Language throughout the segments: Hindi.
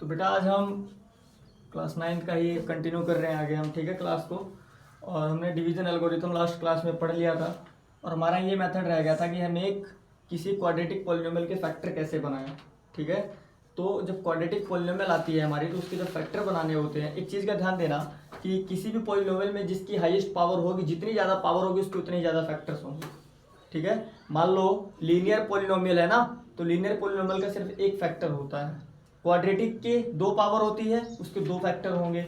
तो बेटा आज हम क्लास 9 का ही कंटिन्यू कर रहे हैं आगे हम, ठीक है, क्लास को। और हमने डिवीजन एल्गोरिथम लास्ट क्लास में पढ़ लिया था और हमारा ये मेथड रह गया था कि हम एक किसी क्वाड्रेटिक पॉलिनोमियल के फैक्टर कैसे बनाएं, ठीक है। तो जब क्वाड्रेटिक पॉलिनोमियल आती है हमारी तो उसके जब फैक्टर बनाने होते हैं, एक चीज़ का ध्यान देना कि किसी भी पॉलिनोमियल में जिसकी हाईएस्ट पावर होगी, जितनी ज़्यादा पावर होगी उसके उतने ज़्यादा फैक्टर्स होंगे, ठीक है। मान लो लीनियर पॉलिनोमियल है ना, तो लीनियर पॉलिनोमियल का सिर्फ एक फैक्टर होता है। क्वाड्रेटिक के 2 पावर होती है, उसके 2 फैक्टर होंगे।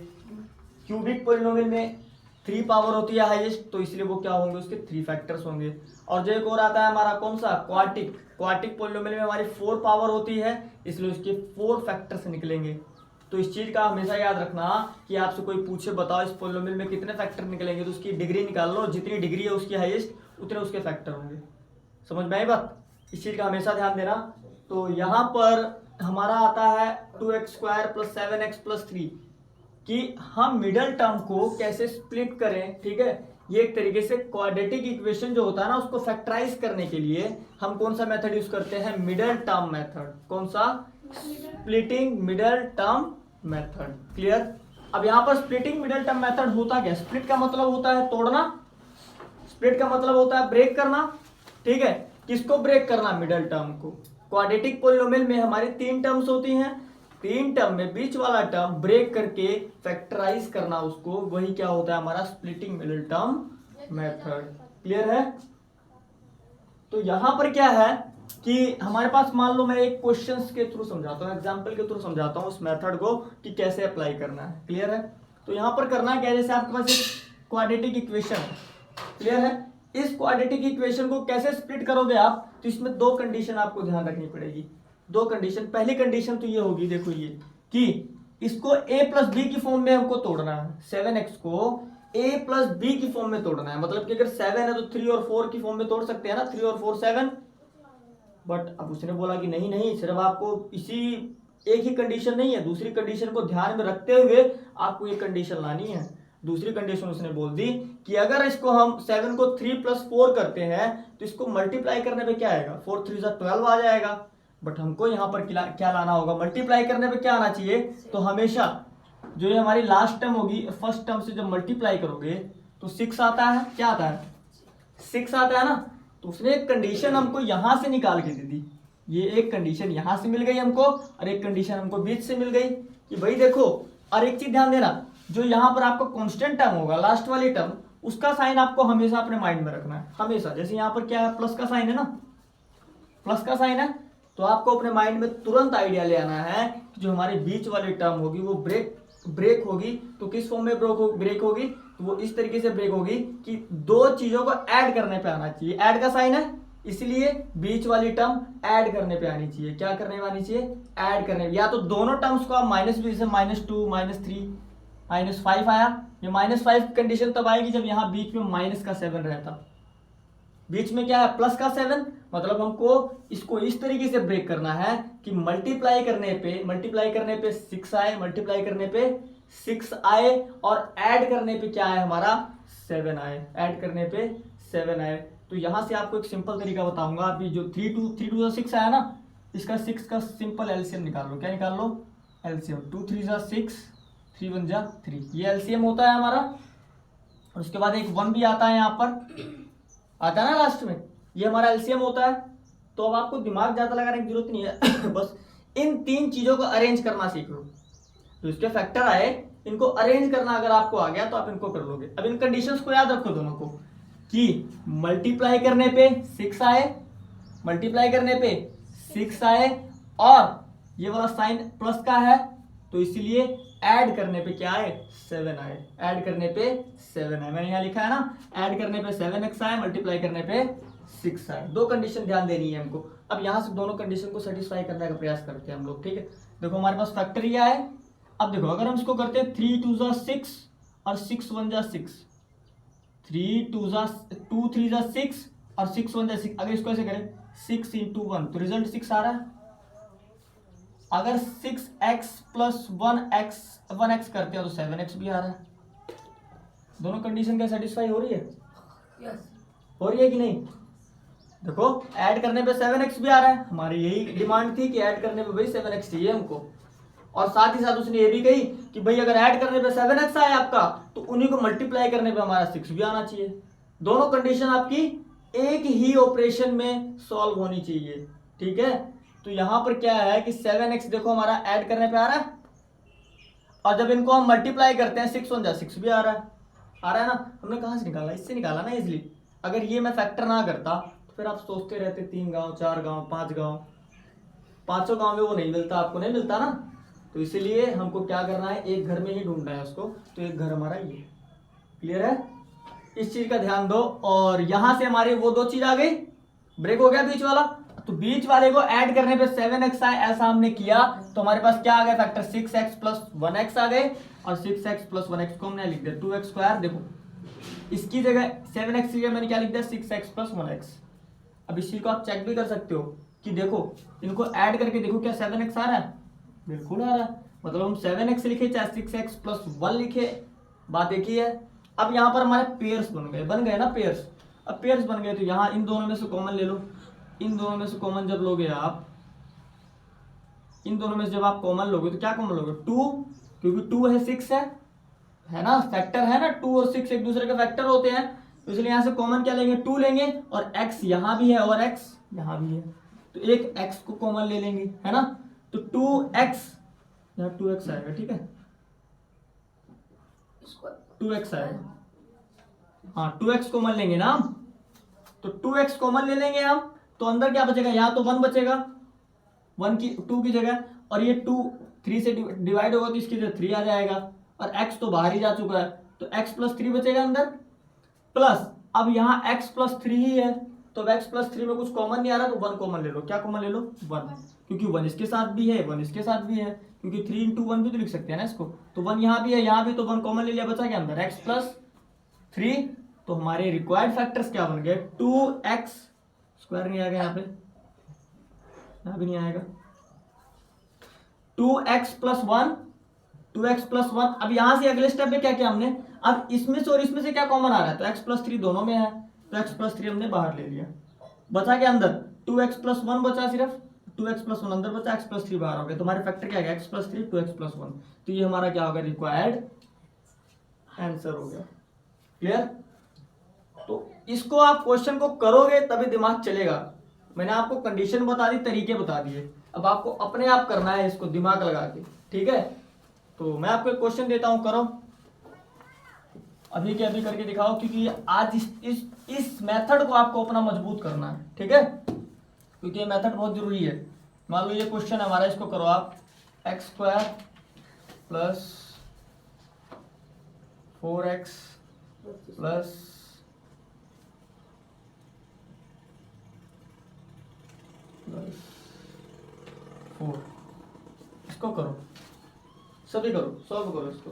क्यूबिक पॉलिनोमियल में 3 पावर होती है हाईएस्ट, तो इसलिए वो क्या होंगे, उसके 3 फैक्टर्स होंगे। और जो एक और आता है हमारा कौन सा, क्वार्टिक पॉलिनोमियल में हमारी 4 पावर होती है, इसलिए उसके 4 फैक्टर्स निकलेंगे। तो इस चीज का हमेशा याद रखना कि आपसे कोई पूछे बताओ इस पॉलिनोमियल में कितने फैक्टर निकलेंगे, तो उसकी डिग्री निकाल लो, जितनी डिग्री है उसकी हाईएस्ट उतने उसके फैक्टर होंगे। समझ में आई बात, इस चीज का हमेशा ध्यान देना। तो यहाँ पर हमारा आता है 2x² + 7x + 3 कि हम मिडल टर्म को कैसे स्प्लिट करें, ठीक है। ये एक तरीके से क्वाड्रेटिक इक्वेशन जो होता है ना उसको फैक्टराइज करने के लिए हम कौन सा मेथड यूज करते हैं, मिडल टर्म मेथड। कौन सा, splitting middle term method. Clear. अब यहाँ पर स्प्लिटिंग मिडल टर्म मेथड होता क्या, स्प्लिट का मतलब होता है तोड़ना, स्प्लिट का मतलब होता है ब्रेक करना, ठीक है। किसको ब्रेक करना, मिडल टर्म को। क्वाड्रेटिक पॉलिनोमियल में हमारी 3 टर्म्स होती हैं, 3 टर्म में बीच वाला टर्म ब्रेक करके फैक्टराइज करना उसको, वही क्या होता है हमारा splitting middle term method. Clear है। तो यहां पर क्या है कि हमारे पास मान लो मैं एक क्वेश्चंस के थ्रू समझाता हूँ, एग्जांपल के थ्रू समझाता हूँ उस मेथड को कि कैसे अप्लाई करना है। क्लियर है। तो यहां पर करना क्या है, जैसे आपके पास एक क्वाड्रेटिक इक्वेशन है, क्लियर है। इस क्वाड्रेटिक इक्वेशन को कैसे स्प्लिट करोगे आप, तो इसमें 2 कंडीशन आपको ध्यान रखनी पड़ेगी। 2 कंडीशन। पहली कंडीशन तो ये होगी, देखो ये, कि इसको a + b की फॉर्म में हमको तोड़ना है। 7x को a + b की फॉर्म में तोड़ना है, मतलब कि अगर 7 है तो 3 और 4 की फॉर्म में तोड़ सकते हैं ना, 3 और 4 7। बट अब उसने बोला कि नहीं नहीं, सिर्फ आपको इसी एक ही कंडीशन नहीं है, दूसरी कंडीशन को ध्यान में रखते हुए आपको ये कंडीशन लानी है। दूसरी कंडीशन उसने बोल दी कि अगर इसको हम 7 को 3 + 4 करते हैं तो इसको मल्टीप्लाई करने पे क्या आएगा, 4 3 12 आ जाएगा। बट हमको यहाँ पर क्या लाना होगा, मल्टीप्लाई करने पे क्या आना चाहिए, तो हमेशा जो ये हमारी लास्ट टर्म होगी फर्स्ट टर्म से जब मल्टीप्लाई करोगे तो 6 आता है। क्या आता है, 6 आता है ना। तो उसने एक कंडीशन हमको यहां से निकाल के दे दी, ये एक कंडीशन यहां से मिल गई हमको और एक कंडीशन हमको बीच से मिल गई कि भाई देखो। और एक चीज ध्यान देना, जो यहाँ पर आपका कांस्टेंट टर्म होगा, लास्ट वाली टर्म, उसका साइन आपको हमेशा अपने माइंड में रखना है, हमेशा। जैसे यहाँ पर क्या है, प्लस का साइन है ना, प्लस का साइन है, तो आपको अपने माइंड में तुरंत आइडिया ले आना है कि जो हमारी बीच वाली टर्म होगी वो ब्रेक होगी, तो किस फॉर्म में ब्रेक होगी, तो वो इस तरीके से ब्रेक होगी कि 2 चीजों को ऐड करने पे आना चाहिए। ऐड का साइन है, इसलिए बीच वाली टर्म ऐड करने पे आनी चाहिए। क्या करने पे आनी चाहिए, ऐड करने। या तो दोनों टर्म्स को आप माइनस भी, जैसे -2 -3 -5 आया, ये -5 कंडीशन तब आएगी जब यहाँ बीच में -7 रहता। बीच में क्या है, +7, मतलब हमको इसको इस तरीके से ब्रेक करना है कि मल्टीप्लाई करने पे 6 आए, मल्टीप्लाई करने पे 6 आए और ऐड करने पे क्या आए हमारा 7 आए, ऐड करने पे 7 आए। तो यहां से आपको एक सिंपल तरीका बताऊंगा। अभी जो 3 2 6 आया ना, इसका 6 का सिंपल एलसीएम निकाल लो। क्या निकाल लो, एलसीएम। 2 3 6, 3 1 3, ये एलसीएम होता है हमारा। और उसके बाद एक 1 भी आता है, यहाँ पर आता है ना लास्ट में, ये हमारा एलसीएम होता है। तो अब आपको दिमाग ज्यादा लगाने की जरूरत नहीं है बस इन 3 चीजों को अरेंज करना सीख लो। तो इसके फैक्टर आए, इनको अरेंज करना अगर आपको आ गया तो आप इनको कर लोगे। अब इन कंडीशंस को याद रखो दोनों को, कि मल्टीप्लाई करने पे 6 आए, मल्टीप्लाई करने पे 6 आए, और ये वाला साइन प्लस का है तो इसीलिए ऐड करने पे क्या आए, 7 आए। ऐड करने पे 7 आए, मैंने यहाँ लिखा है ना, ऐड करने पे 7x आए, मल्टीप्लाई करने पे 6 आए। 2 कंडीशन ध्यान देनी है हमको। अब यहाँ से दोनों कंडीशन को सेटिस्फाई करने का प्रयास करते हैं हम लोग, ठीक है। देखो हमारे पास फैक्टर ये है। अब देखो अगर हम इसको करते हैं 3 2 6 और 6 1 6, 3 2 3 6 और 6 1 6, अगर इसको ऐसे करें 6 × 1 तो रिजल्ट 6 आ रहा है। अगर 6x + 1x करते हैं तो 7x भी आ रहा है। दोनों कंडीशन क्या सेटिस्फाई हो रही है, Yes. हो रही है कि नहीं। देखो ऐड करने पे 7x भी आ रहा है, हमारी यही डिमांड थी कि ऐड करने पे भाई 7x चाहिए हमको। और साथ ही साथ उसने ये भी कही कि भाई अगर ऐड करने पे 7x आए आपका तो उन्हीं को मल्टीप्लाई करने पे हमारा 6 भी आना चाहिए। दोनों कंडीशन आपकी एक ही ऑपरेशन में सॉल्व होनी चाहिए, ठीक है। तो यहां पर क्या है कि 7x देखो हमारा ऐड करने पे आ रहा है, और जब इनको हम मल्टीप्लाई करते हैं 6 1 जा 6 भी आ रहा है ना। हमने कहां से निकाला, इससे निकाला ना इजिली। अगर ये मैं फैक्टर ना करता तो फिर आप सोचते रहते 3 गांव 4 गांव 5 गांव, 500 गांव में वो नहीं मिलता, आपको नहीं मिलता ना। तो इसीलिए हमको क्या करना है, एक घर में ही ढूंढना है उसको। तो एक घर हमारा ये, क्लियर है, इस चीज का ध्यान दो। और यहां से हमारे वो दो चीज आ गई, ब्रेक हो गया बीच वाला। तो बीच वाले को ऐड करने पे 7x आए, ऐसा हमने किया तो हमारे पास क्या आ गया फैक्टर, 6x प्लस 1x आ गए। और 6x प्लस 1x को हमने लिख दिया 2x स्क्वायर। देखो इसकी जगह 7x की जगह मैंने क्या लिख दिया, 6x प्लस 1x। अब इस चीज को आप चेक भी कर सकते हो कि देखो इनको ऐड करके देखो क्या 7x आ रहा है, बिल्कुल आ रहा है। मतलब हम 7x लिखे चाहे 6x प्लस 1 लिखे, बात एक ही है। अब यहाँ पर हमारे पेयर्स बन गए ना पेयर्स। अब पेयर्स बन गए तो यहाँ इन दोनों में से कॉमन ले लो। इन दोनों में से कॉमन जब लोगे आप, इन दोनों में से जब आप कॉमन लोगे तो क्या कॉमन लोगे, 2, क्योंकि 2 है 6 है ना, फैक्टर है ना, 2 और 6 एक दूसरे के फैक्टर होते हैं। तो इसलिए यहाँ से कॉमन क्या लेंगे, 2 लेंगे, और x यहाँ भी है और x यहाँ भी है, तो एक x को कॉमन ले लेंगे, है ना। तो 2x, यहाँ 2x आएगा, ठीक है, 2x आएगा, हाँ 2x कॉमन लेंगे ना हम। तो 2x कॉमन ले लेंगे हम, तो अंदर क्या बचेगा, यहाँ तो 1 बचेगा, 1 की 2 की जगह, और ये 2 3 से डिवाइड होगा तो इसकी जगह 3 आ जाएगा, और x तो बाहर ही जा चुका है तो x प्लस 3 बचेगा अंदर। प्लस अब यहाँ x प्लस 3 ही है, तो अब x प्लस 3 में कुछ कॉमन नहीं आ रहा तो 1 कॉमन ले लो। क्या कॉमन ले लो, 1, क्योंकि 1 इसके साथ भी है 1 इसके साथ भी है, क्योंकि 3 इंटू 1 भी तो लिख सकते हैं ना इसको। तो 1 यहाँ भी है यहाँ भी, तो 1 कॉमन ले लिया, बचा क्या अंदर, x प्लस 3। तो हमारे रिक्वायर्ड फैक्टर्स क्या बन गए, 2x स्क्वायर नहीं आएगा यहाँ पे, यहाँ भी नहीं आएगा, 2x प्लस 1, 2x प्लस 1। अब यहां से अगले स्टेप में क्या किया हमने, अब इसमें से और इसमें से क्या कॉमन आ रहा है, तो x प्लस 3 दोनों में है, तो x प्लस 3 हमने बाहर ले लिया, बचा क्या अंदर, 2x प्लस 1 बचा, सिर्फ 2x प्लस 1 अंदर बचा, x प्लस 3 बाहर हो गया। तो हमारे फैक्टर क्या गया, x प्लस 3 2x प्लस 1। तो ये हमारा क्या होगा, रिक्वायर्ड आंसर हो गया, क्लियर। तो इसको आप क्वेश्चन को करोगे तभी दिमाग चलेगा। मैंने आपको कंडीशन बता दी, तरीके बता दिए, अब आपको अपने आप करना है इसको दिमाग लगा के, ठीक है। तो मैं आपको एक क्वेश्चन देता हूं, करो अभी के अभी करके दिखाओ, क्योंकि आज इस मेथड को आपको अपना मजबूत करना है, ठीक है, क्योंकि ये मेथड बहुत जरूरी है। मान लो ये क्वेश्चन हमारा, इसको करो आप, x square plus 4x plus 4, इसको करो, सभी करो, सॉल्व करो इसको।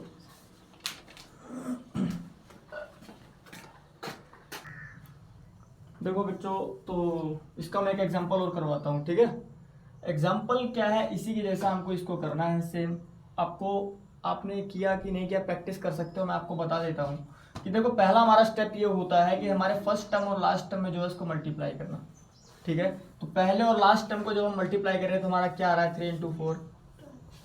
देखो बच्चों, तो इसका मैं एक एग्जांपल और करवाता हूँ, ठीक है। एग्जांपल क्या है, इसी की जैसा हमको इसको करना है सेम। आपको आपने किया कि नहीं किया, प्रैक्टिस कर सकते हो, मैं आपको बता देता हूँ कि देखो पहला हमारा स्टेप ये होता है कि हमारे फर्स्ट टर्म और लास्ट टर्म में जो है इसको मल्टीप्लाई करना, ठीक है। तो पहले और लास्ट टर्म को जब हम मल्टीप्लाई कर रहे हैं तो हमारा क्या आ रहा है, 3 इंटू 4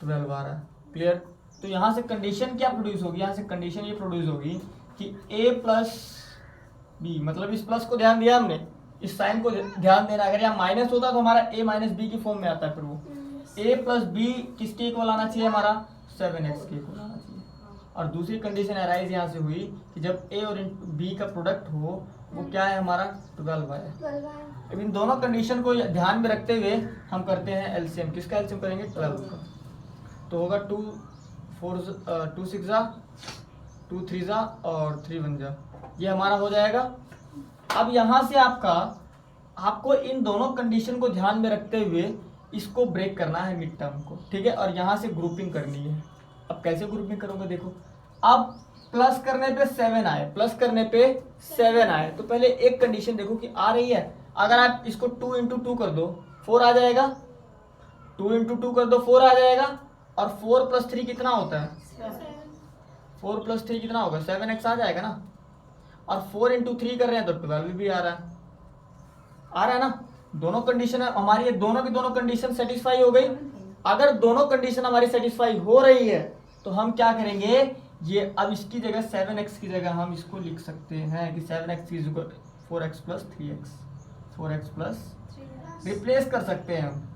12 आ रहा है, क्लियर। तो यहाँ से कंडीशन क्या प्रोड्यूस होगी, यहाँ से कंडीशन ये प्रोड्यूस होगी कि a प्लस बी, मतलब इस प्लस को ध्यान दिया हमने, इस साइन को ध्यान देना। अगर यहाँ माइनस होता तो हमारा a माइनस बी की फॉर्म में आता है, फिर वो a प्लस बी किसके इक्वल आना चाहिए, हमारा 7x के इक्वल आना चाहिए। और दूसरी कंडीशन अराइज यहाँ से हुई कि जब a और b का प्रोडक्ट हो वो क्या है, हमारा 12 है। इन दोनों कंडीशन को ध्यान में रखते हुए हम करते हैं एलसीएम। किसका एलसीएम करेंगे, 12 का। तो होगा 2 6 जा, 2 3 जा और 3 1 जा, ये हमारा हो जाएगा। अब यहाँ से आपको इन दोनों कंडीशन को ध्यान में रखते हुए इसको ब्रेक करना है मिड टर्म को, ठीक है, और यहाँ से ग्रुपिंग करनी है। अब कैसे ग्रुपिंग करोगे, देखो अब प्लस करने पे 7 आए, प्लस करने पे 7 आए, तो पहले एक कंडीशन देखो कि आ रही है। अगर आप इसको 2 इंटू 2 कर दो 4 आ जाएगा, 2 इंटू 2 कर दो 4 आ जाएगा, और 4 प्लस 3 कितना होता है, 4 प्लस 3 कितना होगा, 7x आ जाएगा ना। और 4 इंटू 3 कर रहे हैं तो 12 भी आ रहा है ना। दोनों कंडीशन हमारी, ये दोनों की दोनों कंडीशन सेटिस्फाई हो गई, अगर दोनों कंडीशन हमारी सेटिस्फाई हो रही है तो हम क्या करेंगे, ये अब इसकी जगह 7x की जगह हम इसको लिख सकते हैं कि 7x is 4x plus 3x, 4x plus replace कर सकते हैं हम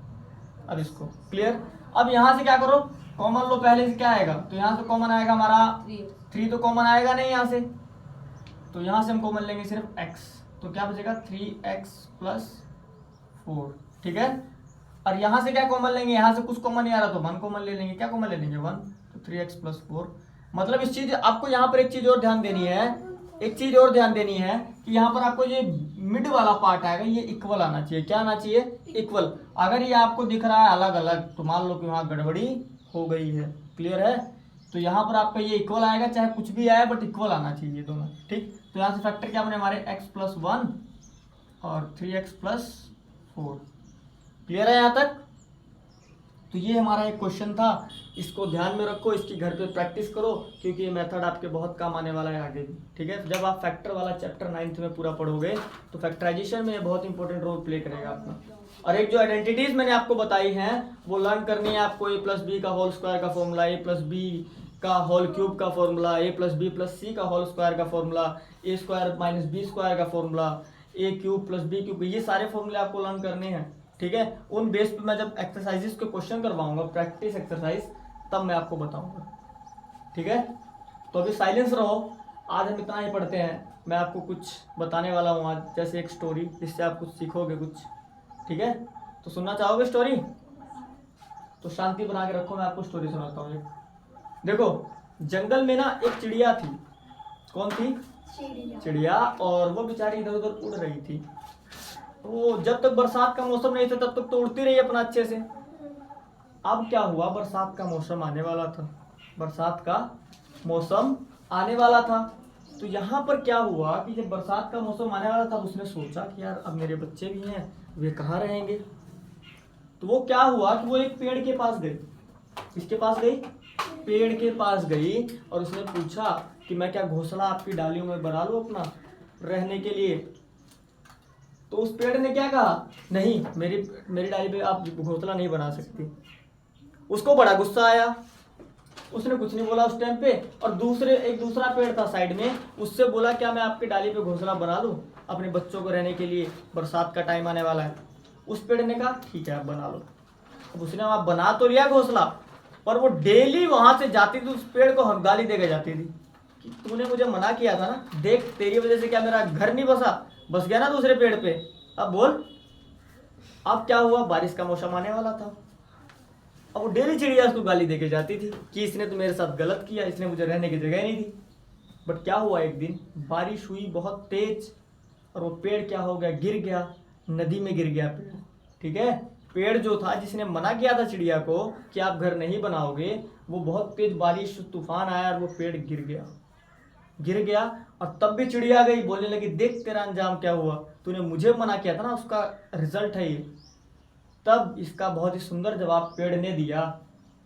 अब इसको। क्लियर। अब यहाँ से क्या करो, कॉमन लो, पहले से क्या आएगा, तो यहाँ से कॉमन आएगा हमारा 3 तो कॉमन आएगा नहीं यहाँ से, तो यहाँ से हम कॉमन लेंगे सिर्फ x, तो क्या बचेगा 3x प्लस 4। ठीक है। और यहाँ से क्या कॉमन लेंगे, यहाँ से कुछ कॉमन नहीं आ रहा तो 1 कॉमन ले लेंगे। क्या कॉमन ले लेंगे 1, तो 3x प्लस 4। मतलब इस चीज आपको यहाँ पर एक चीज और ध्यान देनी है, एक चीज और ध्यान देनी है कि यहाँ पर आपको ये मिड वाला पार्ट आएगा ये इक्वल आना चाहिए। क्या आना चाहिए, इक्वल। अगर ये आपको दिख रहा है अलग अलग तो मान लो कि वहाँ गड़बड़ी हो गई है। क्लियर है। तो यहाँ पर आपका ये इक्वल आएगा, चाहे कुछ भी आए बट इक्वल आना चाहिए दोनों। ठीक। तो यहाँ से फैक्टर क्या बने हमारे x प्लस 1 और 3x प्लस 4। क्लियर है यहाँ तक। तो ये हमारा एक क्वेश्चन था, इसको ध्यान में रखो, इसकी घर पे प्रैक्टिस करो क्योंकि ये मेथड आपके बहुत काम आने वाला है आगे भी। ठीक है। जब आप फैक्टर वाला चैप्टर 9th में पूरा पढ़ोगे तो फैक्टराइजेशन में ये बहुत इंपॉर्टेंट रोल प्ले करेगा अपना। और एक जो आइडेंटिटीज मैंने आपको बताई हैं वो लर्न करनी है आपको। a प्लस बी का होल स्क्वायर का फॉर्मूला, a प्लस बी का होल क्यूब का formula, a plus B plus C का होल स्क्वायर का formula, a square minus B square का formula, a cube plus B cube, ये सारे फॉर्मूले आपको लर्न करने हैं। ठीक है। उन बेस पे मैं जब एक्सरसाइजेस के क्वेश्चन करवाऊंगा, प्रैक्टिस एक्सरसाइज, तब मैं आपको बताऊंगा। ठीक है। तो अभी साइलेंस रहो, आज हम इतना ही पढ़ते हैं। मैं आपको कुछ बताने वाला हूँ आज, जैसे एक स्टोरी, जिससे आप कुछ सीखोगे कुछ। ठीक है। तो सुनना चाहोगे स्टोरी? तो शांति बना के रखो, मैं आपको स्टोरी सुनाता हूँ। देखो, जंगल में ना एक चिड़िया थी। कौन थी? चिड़िया। और वो बेचारी इधर उधर उड़ रही थी। वो जब तक बरसात का मौसम नहीं था तब तक तो उड़ती रही अपना अच्छे से। अब क्या हुआ, बरसात का मौसम आने वाला था, बरसात का मौसम आने वाला था। तो यहाँ पर क्या हुआ कि जब बरसात का मौसम आने वाला था उसने सोचा कि यार अब मेरे बच्चे भी हैं, वे कहाँ रहेंगे। तो वो क्या हुआ कि वो एक पेड़ के पास गई। किसके पास गई? पेड़ के पास गई और उसने पूछा कि मैं क्या घोंसला आपकी डालियों में बना लूं अपना रहने के लिए। तो उस पेड़ ने क्या कहा, नहीं, मेरी डाली पे आप घोंसला नहीं बना सकती। उसको बड़ा गुस्सा आया, उसने कुछ नहीं बोला उस टाइम पे। और एक दूसरा पेड़ था साइड में, उससे बोला क्या मैं आपकी डाली पे घोंसला बना लूं अपने बच्चों को रहने के लिए, बरसात का टाइम आने वाला है। उस पेड़ ने कहा ठीक है आप बना लो। अब उसने वहां बना तो लिया घोंसला, पर वो डेली वहां से जाती थी, उस पेड़ को हम गाली देके जाती थी कि तूने मुझे मना किया था ना, देख तेरी वजह से क्या मेरा घर नहीं बस गया ना दूसरे पेड़ पे। अब बोल। अब क्या हुआ, बारिश का मौसम आने वाला था। अब वो डेली चिड़िया उसको गाली देके जाती थी कि इसने तो मेरे साथ गलत किया, इसने मुझे रहने की जगह नहीं दी। बट क्या हुआ, एक दिन बारिश हुई बहुत तेज और वो पेड़ क्या हो गया, गिर गया, नदी में गिर गया पेड़। ठीक है। पेड़ जो था, जिसने मना किया था चिड़िया को कि आप घर नहीं बनाओगे, वो बहुत तेज बारिश तूफान आया और वो पेड़ गिर गया। और तब भी चिड़िया गई, बोलने लगी देख तेरा अंजाम क्या हुआ, तूने मुझे मना किया था ना, उसका रिजल्ट है ये। तब इसका बहुत ही सुंदर जवाब पेड़ ने दिया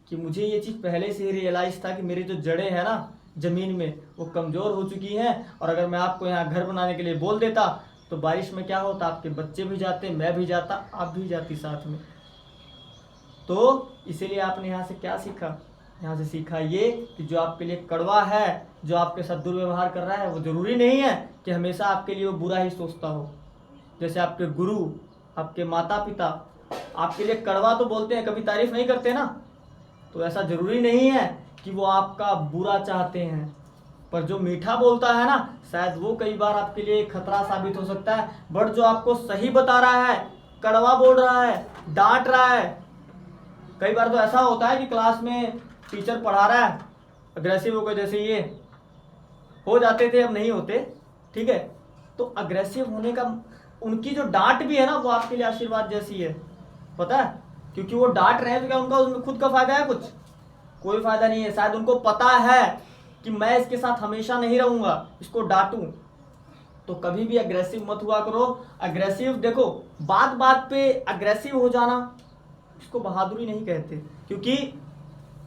कि मुझे ये चीज़ पहले से ही रियलाइज था कि मेरी जो जड़ें हैं ना जमीन में वो कमज़ोर हो चुकी हैं, और अगर मैं आपको यहाँ घर बनाने के लिए बोल देता तो बारिश में क्या होता, आपके बच्चे भी जाते, मैं भी जाता, आप भी जाती साथ में। तो इसीलिए आपने यहाँ से क्या सीखा, यहाँ से सीखा ये कि जो आपके लिए कड़वा है, जो आपके साथ दुर्व्यवहार कर रहा है, वो ज़रूरी नहीं है कि हमेशा आपके लिए वो बुरा ही सोचता हो। जैसे आपके गुरु, आपके माता पिता आपके लिए कड़वा तो बोलते हैं, कभी तारीफ नहीं करते ना, तो ऐसा ज़रूरी नहीं है कि वो आपका बुरा चाहते हैं। पर जो मीठा बोलता है ना, शायद वो कई बार आपके लिए खतरा साबित हो सकता है। बट जो आपको सही बता रहा है, कड़वा बोल रहा है, डांट रहा है, कई बार तो ऐसा होता है कि क्लास में टीचर पढ़ा रहा है, अग्रेसिव होकर, जैसे ये हो जाते थे, अब नहीं होते। ठीक है। तो अग्रेसिव होने का, उनकी जो डांट भी है ना, वो आपके लिए आशीर्वाद जैसी है, पता है, क्योंकि वो डांट रहे हैं तो क्या उनका उसमें खुद का फायदा है? कुछ कोई फायदा नहीं है। शायद उनको पता है कि मैं इसके साथ हमेशा नहीं रहूंगा, इसको डांटूं। तो कभी भी अग्रेसिव मत हुआ करो। अग्रेसिव, देखो, बात बात पे अग्रेसिव हो जाना, इसको बहादुरी नहीं कहते। क्योंकि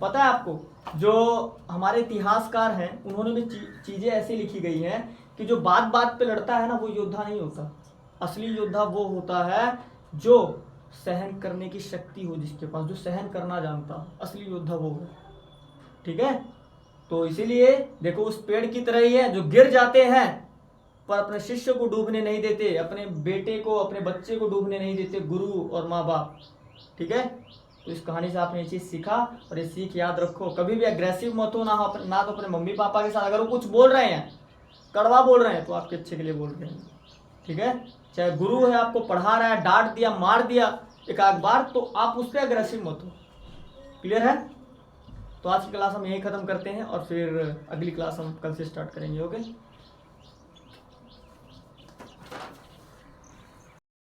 पता है आपको, जो हमारे इतिहासकार हैं उन्होंने भी चीज़ें ऐसी लिखी गई हैं कि जो बात बात पे लड़ता है ना, वो योद्धा नहीं होता। असली योद्धा वो होता है जो सहन करने की शक्ति हो जिसके पास, जो सहन करना जानता, असली योद्धा वो है। ठीक है, तो इसीलिए देखो उस पेड़ की तरह ही है जो गिर जाते हैं पर अपने शिष्य को डूबने नहीं देते, अपने बेटे को, अपने बच्चे को डूबने नहीं देते, गुरु और माँ बाप। ठीक है, तो इस कहानी से आपने ये चीज़ सीखा, और ये सीख याद रखो, कभी भी एग्रेसिव मत हो, ना तो अपने मम्मी पापा के साथ। अगर वो कुछ बोल रहे हैं, कड़वा बोल रहे हैं, तो आपके अच्छे के लिए बोल रहे हैं। ठीक है, चाहे गुरु है, आपको पढ़ा रहा है, डांट दिया, मार दिया एक आध बार, तो आप उस पर एग्रेसिव मत हो। क्लियर है? तो आज की क्लास हम यहीं ख़त्म करते हैं, और फिर अगली क्लास हम कल से स्टार्ट करेंगे। ओके।